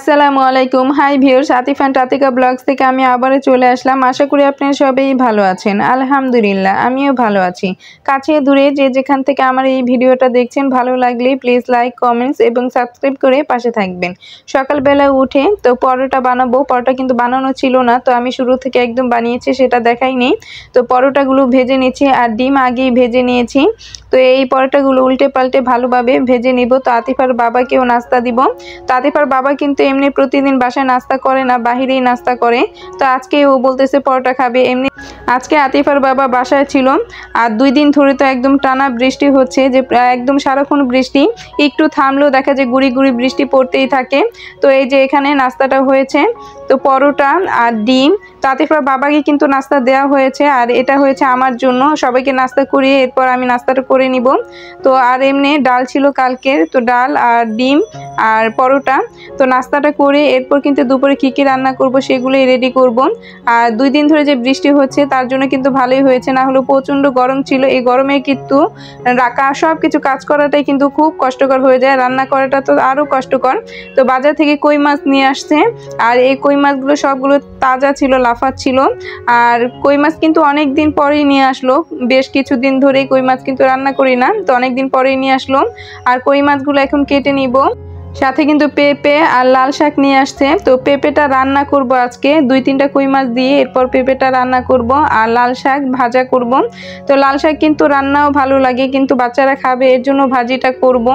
আসসালামু আলাইকুম। Hi viewers, Atif and Atika blogs থেকে আমি আবারও চলে আসলাম। আশা করি আপনারা সবাই ভালো আছেন। আলহামদুলিল্লাহ আমিও ভালো আছি। কাছে দূরে যে যেখান থেকে আমার এই ভিডিওটা দেখছেন, ভালো লাগলে প্লিজ লাইক, কমেন্টস এবং সাবস্ক্রাইব করে পাশে থাকবেন। সকালবেলা উঠে তো পরোটা বানাবো। পরোটা কিন্তু বানানো ছিল না, তো আমি শুরু থেকে একদম বানিয়েছি, সেটা দেখাইনি। তো পরোটাগুলো ভেজে নিচ্ছি আর ডিম আগেই ভেজে নিয়েছি। তো এই পরোটাগুলো উল্টে পাল্টে ভালোভাবে ভেজে নিব। তো আতিফার বাবাকেও নাস্তা দিব। তো আতিফার বাবা কিন্তু এমনি প্রতিদিন বাসায় নাস্তা করে না, বাহিরেই নাস্তা করে। তো আজকে ও বলতেছে পরোটা খাবে। এমনি আজকে আতিফার বাবা বাসায় ছিল। আর 2 দিন ধরে তো একদম টানা বৃষ্টি হচ্ছে, যে একদম সারাক্ষণ বৃষ্টি, একটু থামলেও দেখা যায় গুড়ি গুড়ি বৃষ্টি পড়তেই থাকে। তো এই যে এখানে নাস্তাটা হয়েছে, তো পরোটা আর ডিম। তো আতিফার বাবাকে কিন্তু নাস্তা দেওয়া হয়েছে, আর এটা হয়েছে আমার জন্য। সবাইকে নাস্তা করিয়ে এরপর আমি নাস্তাটা করে নিব। তো আর এমনি ডাল ছিল কালকের, তো ডাল আর ডিম আর পরোটা। তো নাস্তাটা করে এরপর কিন্তু দুপুরে কী কী রান্না করব সেগুলোই রেডি করব। আর 2 দিন ধরে যে বৃষ্টি হচ্ছে তার জন্য কিন্তু ভালোই হয়েছে, না হলে প্রচণ্ড গরম ছিল। এই গরমে কিন্তু সব কিছু কাজ করাটাই কিন্তু খুব কষ্টকর হয়ে যায়, রান্না করাটা তো আরও কষ্টকর। তো বাজার থেকে কই মাছ নিয়ে আসছে, আর এই কই মাছগুলো সবগুলো তাজা ছিল, লাফাচ্ছিল। আর কই মাছ কিন্তু অনেক দিন পরেই নিয়ে আসলো, বেশ কিছুদিন ধরেই কই মাছ কিন্তু রান্না করি না, তো অনেক দিন পরেই নিয়ে আসলো। আর কই মাছগুলো এখন কেটে নিব। সাথে কিন্তু পেঁপে আর লাল শাক নিয়ে আসছে। তো পেঁপেটা রান্না করব আজকে 2-3টা কই মাছ দিয়ে, এরপর পেঁপেটা রান্না করব আর লাল শাক ভাজা করব। তো লাল শাক কিন্তু রান্নাও ভালো লাগে, কিন্তু বাচ্চারা খাবে এর জন্য ভাজিটা করব।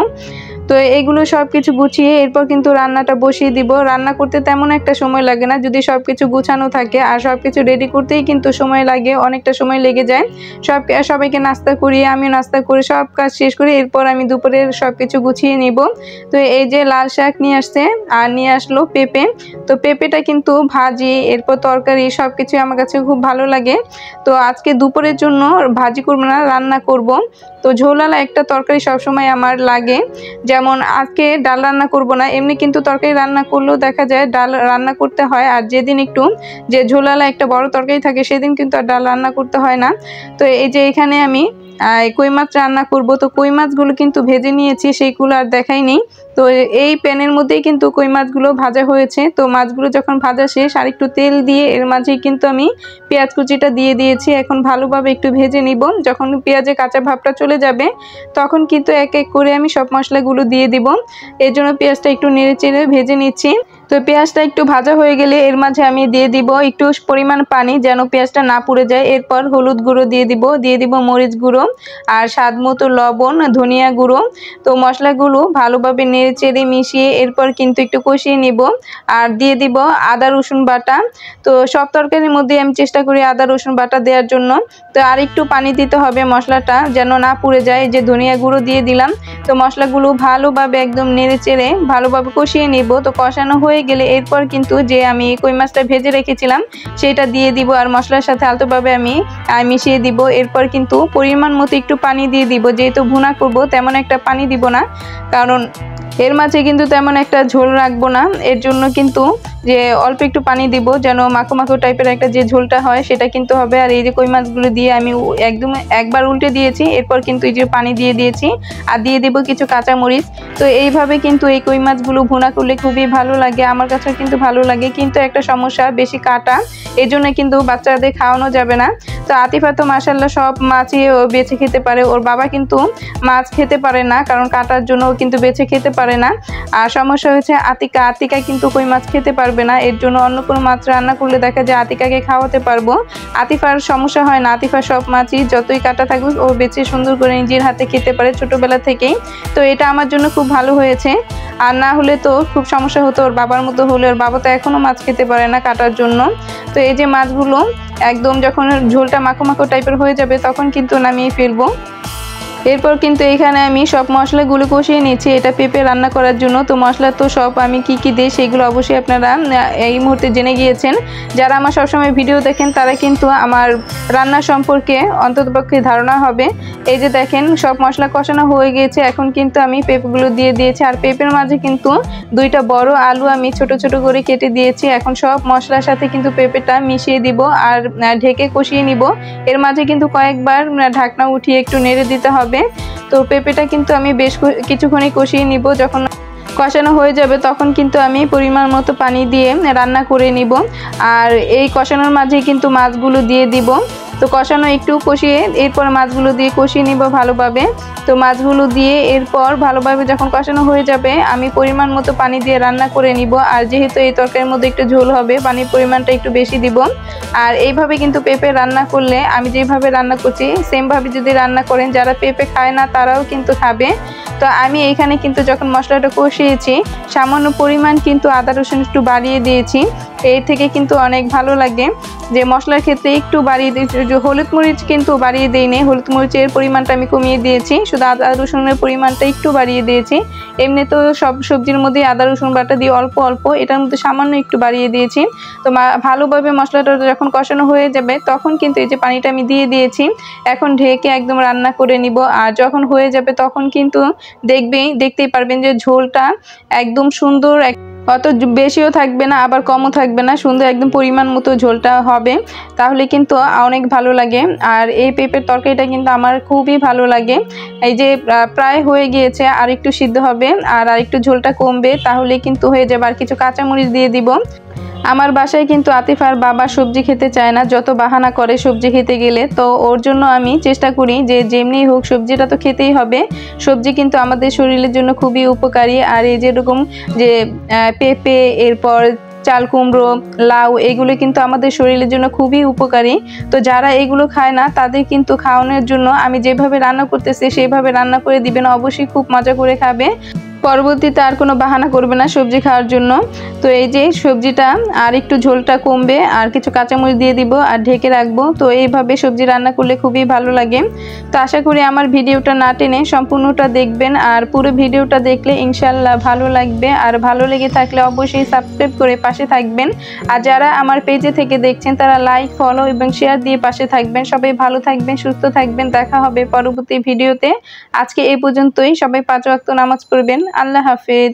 তো এগুলো সব কিছু গুছিয়ে এরপর কিন্তু রান্নাটা বসিয়ে দিব। রান্না করতে তেমন একটা সময় লাগে না যদি সব কিছু গুছানো থাকে, আর সব কিছু রেডি করতেই কিন্তু সময় লাগে, অনেকটা সময় লেগে যায়। সবাইকে নাস্তা করিয়ে আমিও নাস্তা করে সব কাজ শেষ করে এরপর আমি দুপুরের সব কিছু গুছিয়ে নিব। তো এই যে লাল শাক নিয়ে আসছে আর নিয়ে আসলো পেঁপে। তো পেঁপেটা কিন্তু ভাজি, এরপর তরকারি, সব কিছু আমার কাছে খুব ভালো লাগে। তো আজকে দুপুরের জন্য ভাজি করব না, রান্না করব। তো ঝোলালা একটা তরকারি সবসময় আমার লাগে, যেমন আজকে ডাল রান্না করব না, এমনি কিন্তু তরকারি রান্না করলেও দেখা যায় ডাল রান্না করতে হয়। আর যেদিন একটু যে ঝোলালা একটা বড় তরকারি থাকে সেদিন কিন্তু আর ডাল রান্না করতে হয় না। তো এই যে এখানে আমি কই মাছ রান্না করব। তো কই মাছগুলো কিন্তু ভেজে নিয়েছি, সেইগুলো আর দেখাইনি। তো এই প্যানের মধ্যেই কিন্তু কই মাছগুলো ভাজা হয়েছে। তো মাছগুলো যখন ভাজা শেষ, আর একটু তেল দিয়ে এর মাঝেই কিন্তু আমি পেঁয়াজ কুচিটা দিয়ে দিয়েছি। এখন ভালোভাবে একটু ভেজে নিব। যখন পেঁয়াজের কাঁচা ভাবটা চলে যাবে তখন কিন্তু এক এক করে আমি সব মশলাগুলো দিয়ে দিব। এর জন্য পেঁয়াজটা একটু নেড়ে চেড়ে ভেজে নিচ্ছি। তো পেঁয়াজটা একটু ভাজা হয়ে গেলে এর মাঝে আমি দিয়ে দিব একটু পরিমাণ পানি, যেন পেঁয়াজটা না পুড়ে যায়। এরপর হলুদ গুঁড়ো দিয়ে দিব মরিচ গুঁড়ো আর স্বাদ মতো লবণ, ধনিয়া গুঁড়ো। তো মশলাগুলো ভালোভাবে নেড়ে চেড়ে মিশিয়ে এরপর কিন্তু একটু কষিয়ে নিব। আর দিয়ে দিব আদা রসুন বাটা। তো সব তরকারির মধ্যে আমি চেষ্টা করি আদা রসুন বাটা দেওয়ার জন্য। তো আর একটু পানি দিতে হবে মশলাটা যেন না পুড়ে যায়। যে ধনিয়া গুঁড়ো দিয়ে দিলাম। তো মশলাগুলো ভালোভাবে একদম নেড়ে চেড়ে ভালোভাবে কষিয়ে নিব। তো কষানো হয়ে গেলে এরপর কিন্তু যে আমি কই মাছটা ভেজে রেখেছিলাম সেটা দিয়ে দিব, আর মশলার সাথে আলতোভাবে আমি মিশিয়ে দিব। এরপর কিন্তু পরিমাণ মতো একটু পানি দিয়ে দিব, যেহেতু ভুনা করব তেমন একটা পানি দিব না, কারণ এর মাঝে কিন্তু তেমন একটা ঝোল রাখবো না। এর জন্য কিন্তু যে অল্প একটু পানি দিব, যেন মাখো মাখো টাইপের একটা যে ঝোলটা হয় সেটা কিন্তু হবে। আর এই যে কই মাছগুলো দিয়ে আমি একদম একবার উল্টে দিয়েছি, এরপর কিন্তু এই যে পানি দিয়ে দিয়েছি আর দিয়ে দিব কিছু কাঁচামরিচ। তো এইভাবে কিন্তু এই কই মাছগুলো ভুনা করলে খুবই ভালো লাগে, আমার কাছেও কিন্তু ভালো লাগে। কিন্তু একটা সমস্যা, বেশি কাটা, এই জন্য কিন্তু বাচ্চাদের খাওয়ানো যাবে না। তো আতিফা তো মাশাআল্লাহ সব মাছই বেছে খেতে পারে, ওর বাবা কিন্তু মাছ খেতে পারে না, কারণ কাটার জন্য কিন্তু বেছে খেতে পারে না। আর সমস্যা হয়েছে আতিকা কিন্তু কই মাছ খেতে পারবে না, এর জন্য অন্য কোনো মাছ রান্না করলে দেখা যায় আতিকাকে খাওয়াতে পারবো। আতিফার সমস্যা হয় না, আতিফার সব মাছই যতই কাটা থাকুক ও বেছে সুন্দর করে নিজের হাতে খেতে পারে ছোটবেলা থেকেই। তো এটা আমার জন্য খুব ভালো হয়েছে, আর না হলে তো খুব সমস্যা হতো ওর বাবার মতো হলে। ওর বাবা তো এখনও মাছ খেতে পারে না কাটার জন্য। তো এই যে মাছগুলো একদম যখন ঝোলটা মাখো মাখো টাইপের হয়ে যাবে তখন কিন্তু নামিয়ে ফেলবো। এরপর কিন্তু এখানে আমি সব মশলাগুলো কষিয়ে নিয়েছি এটা পেঁপে রান্না করার জন্য। তো মশলা তো সব আমি কি কি দিই সেগুলো অবশ্যই আপনারা এই মুহূর্তে জেনে গিয়েছেন। যারা আমার সবসময় ভিডিও দেখেন তারা কিন্তু আমার রান্না সম্পর্কে অন্ততপক্ষে ধারণা হবে। এই যে দেখেন সব মশলা কষানো হয়ে গিয়েছে, এখন কিন্তু আমি পেঁপেগুলো দিয়ে দিয়েছি। আর পেঁপের মাঝে কিন্তু 2টা বড় আলু আমি ছোট ছোট করে কেটে দিয়েছি। এখন সব মশলার সাথে কিন্তু পেঁপেটা মিশিয়ে দিব আর ঢেকে কষিয়ে নিব। এর মাঝে কিন্তু কয়েকবার ঢাকনা উঠিয়ে একটু নেড়ে দিতে হবে। তো পেঁপেটা কিন্তু আমি বেশ কিছুক্ষণই কষিয়ে নিব। যখন কষানো হয়ে যাবে তখন কিন্তু আমি পরিমাণ মতো পানি দিয়ে রান্না করে নিব। আর এই কষানোর মাঝে কিন্তু মাছগুলো দিয়ে দিব। তো কষানো একটু কষিয়ে এরপর মাছগুলো দিয়ে কষিয়ে নিব ভালোভাবে। তো মাছগুলো দিয়ে এরপর ভালোভাবে যখন কষানো হয়ে যাবে আমি পরিমাণ মতো পানি দিয়ে রান্না করে নিব। আর যেহেতু এই তরকারির মধ্যে একটু ঝোল হবে, পানির পরিমাণটা একটু বেশি দিব। আর এইভাবে কিন্তু পেঁপে রান্না করলে আমি যেভাবে রান্না করছি সেমভাবে যদি রান্না করেন, যারা পেঁপে খায় না তারাও কিন্তু খাবে। তো আমি এইখানে কিন্তু যখন মশলাটা কষিয়েছি সামান্য পরিমাণ কিন্তু আদা রসুন একটু বাড়িয়ে দিয়েছি। এই থেকে কিন্তু অনেক ভালো লাগে যে মশলার ক্ষেত্রে একটু বাড়িয়ে দিয়েছি। হলুদ মরিচ কিন্তু বাড়িয়ে দিইনি, হলুদ মরিচের পরিমাণটা আমি কমিয়ে দিয়েছি, শুধু আদা রসুনের পরিমাণটা একটু বাড়িয়ে দিয়েছি। এমনি তো সব সবজির মধ্যে আদা রসুন বাটা দিয়ে অল্প অল্প, এটার মধ্যে সামান্য একটু বাড়িয়ে দিয়েছি। তো ভালোভাবে মশলাটা যখন কষানো হয়ে যাবে তখন কিন্তু এই যে পানিটা আমি দিয়ে দিয়েছি। এখন ঢেকে একদম রান্না করে নিব। আর যখন হয়ে যাবে তখন কিন্তু দেখতেই পারবেন যে ঝোলটা একদম সুন্দর, অত বেশিও থাকবে না আবার কমও থাকবে না, সুন্দর একদম পরিমাণ মতো ঝোলটা হবে, তাহলে কিন্তু অনেক ভালো লাগে। আর এই পেঁপের তরকারিটা কিন্তু আমার খুবই ভালো লাগে। এই যে প্রায় হয়ে গিয়েছে, আর একটু সিদ্ধ হবে আর একটু ঝোলটা কমবে, তাহলে কিন্তু হয়ে যাবে। আর কিছু কাঁচামরিচ দিয়ে দিব। আমার বাসায় কিন্তু আতিফার বাবা সবজি খেতে চায় না, যত বাহানা করে সবজি খেতে গেলে। তো ওর জন্য আমি চেষ্টা করি যে যেমনি হোক সবজিটা তো খেতেই হবে। সবজি কিন্তু আমাদের শরীরের জন্য খুবই উপকারী। আর এই যেরকম যে পেঁপে, এরপর চাল কুমড়ো, লাউ, এগুলো কিন্তু আমাদের শরীরের জন্য খুবই উপকারী। তো যারা এগুলো খায় না তাদের কিন্তু খাওয়ানোর জন্য আমি যেভাবে রান্না করতেছি সেইভাবে রান্না করে দিবেন, অবশ্যই খুব মজা করে খাবে। পরবর্তীতে আর কোনো বাহানা করবে না সবজি খাওয়ার জন্য। তো এই যে সবজিটা আর একটু ঝোলটা কমবে আর কিছু কাঁচামরিচ দিয়ে দিব আর ঢেকে রাখবো। তো এইভাবে সবজি রান্না করলে খুবই ভালো লাগে। তো আশা করি আমার ভিডিওটা না টেনে সম্পূর্ণটা দেখবেন। আর পুরো ভিডিওটা দেখলে ইনশাল্লাহ ভালো লাগবে। আর ভালো লেগে থাকলে অবশ্যই সাবস্ক্রাইব করে পাশে থাকবেন। আর যারা আমার পেজে থেকে দেখছেন তারা লাইক, ফলো এবং শেয়ার দিয়ে পাশে থাকবেন। সবাই ভালো থাকবেন, সুস্থ থাকবেন। দেখা হবে পরবর্তী ভিডিওতে। আজকে এই পর্যন্তই। সবাই 5 ওয়াক্ত নামাজ পড়বেন। আল্লাহ হাফেজ।